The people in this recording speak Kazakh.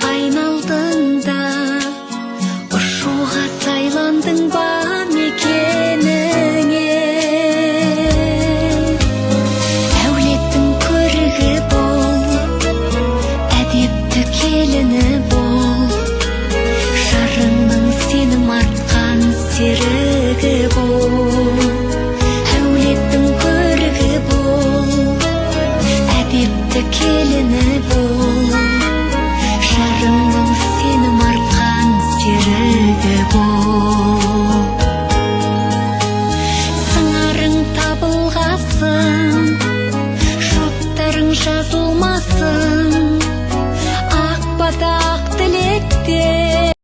айналдың да, ұшуға сайландың ба мекеніңе. Әулеттің көрігі бол, әдепті келіні бол, жарыңның сенім артқан серігі бол. Әулеттің көрігі бол, әдепті келіні бол, жарыңның сенім артқан серігі бол. Сыңарың табылғасын, шоттарың жазылмасын, ақ бата ақ тілекте